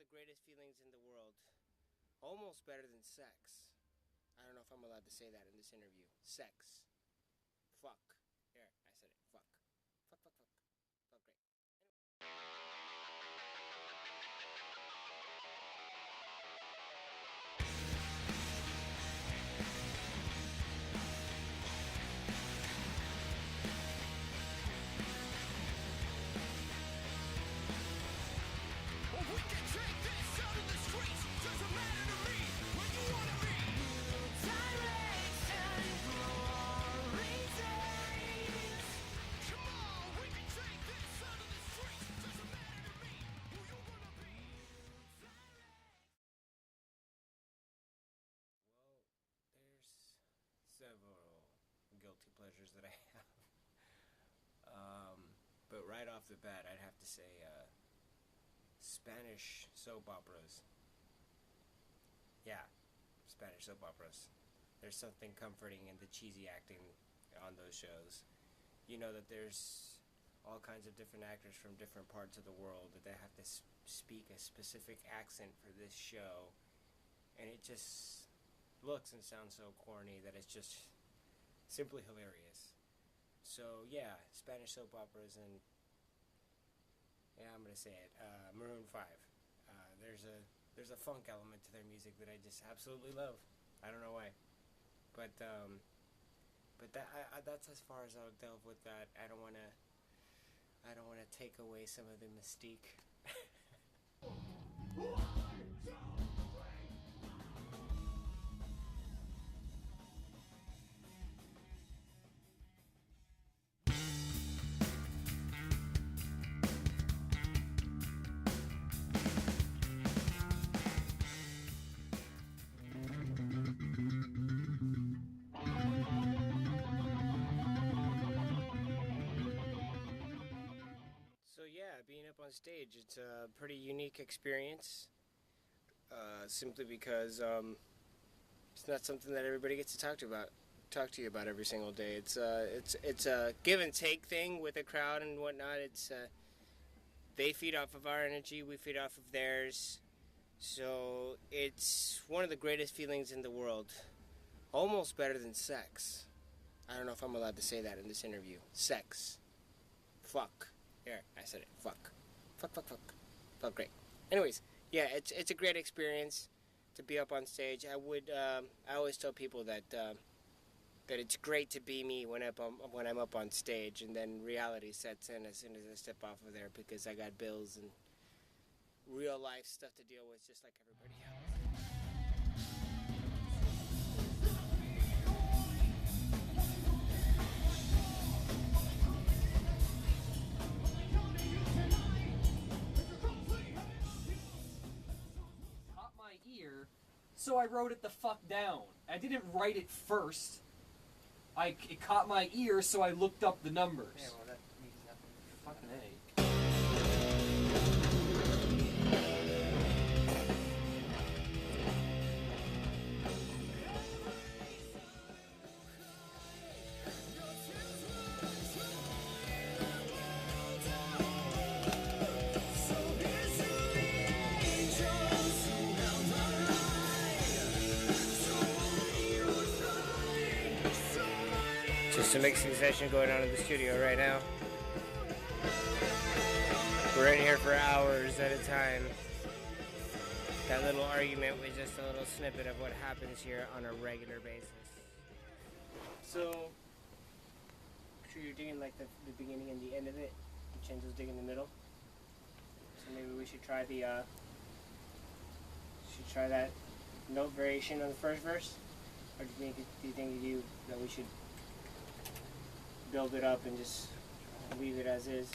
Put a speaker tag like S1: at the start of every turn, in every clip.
S1: the greatest feelings in the world. Almost better than sex. I don't know if I'm allowed to say that in this interview. Sex. Fuck. There, I said it. Fuck. Fuck, fuck, fuck. Felt great. There's several guilty pleasures that I have. But right off the bat, I'd have to say Spanish soap operas. Yeah, Spanish soap operas. There's something comforting in the cheesy acting on those shows. You know that there's all kinds of different actors from different parts of the world that they have to speak a specific accent for this show, and it just looks and sounds so corny that it's just simply hilarious. So yeah, Spanish soap operas, and yeah, I'm gonna say it. Maroon 5. There's a funk element to their music that I just absolutely love. I don't know why, but that's as far as I'll delve with that. I don't wanna take away some of the mystique. So yeah, being up on stage, it's a pretty unique experience, simply because it's not something that everybody gets to talk to you about every single day. It's a give and take thing with a crowd and whatnot. It's they feed off of our energy, we feed off of theirs. So it's one of the greatest feelings in the world. Almost better than sex. I don't know if I'm allowed to say that in this interview. Sex. Fuck. There, I said it. Fuck. Fuck, fuck, fuck. Felt great. Anyways, yeah, it's a great experience to be up on stage. I always tell people that it's great to be me when I'm up on stage, and then reality sets in as soon as I step off of there, because I got bills and real life stuff to deal with, just like everybody else.
S2: My ear, so I wrote it the fuck down. I didn't write it first. It caught my ear, so I looked up the numbers.
S3: Yeah, well, that means nothing.
S2: Fucking A.
S1: Just a mixing session going on in the studio right now. We're in here for hours at a time. That little argument was just a little snippet of what happens here on a regular basis. So, I'm sure you're digging like the beginning and the end of it. Chenzo's digging the middle. So maybe we should try that note variation on the first verse. Or do you think that we should build it up and just leave it as is?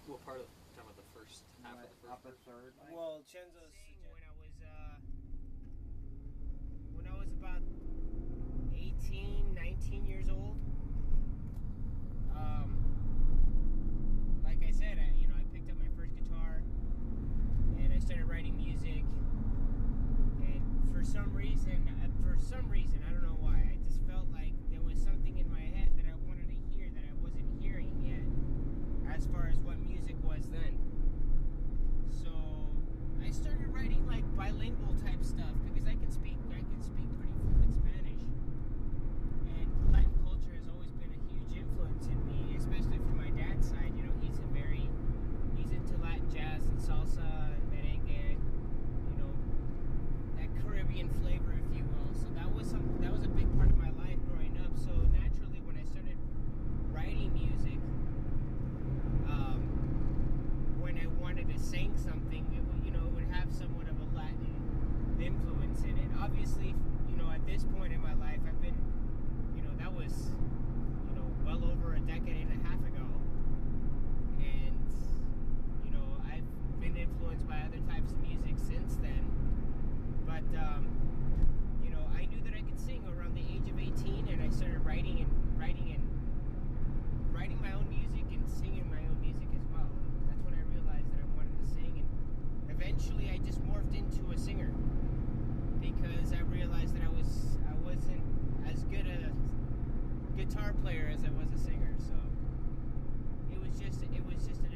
S2: What part of talking about the first half of the first
S3: upper third? Like?
S1: Well, Chenzo's when I was about 18, 19 years old. Like I said, I picked up my first guitar and I started writing music. And for some reason, I don't know why, I just felt like there was something in my head that I wanted to hear that I wasn't hearing yet, as far as what music was then. So decade and a half ago, and you know, I've been influenced by other types of music since then. But you know, I knew that I could sing around the age of 18, and I started writing my own music and singing my own music as well. And that's when I realized that I wanted to sing, and eventually I just morphed into a singer because I realized that I wasn't as good a guitar player as I was a singer. So it was just an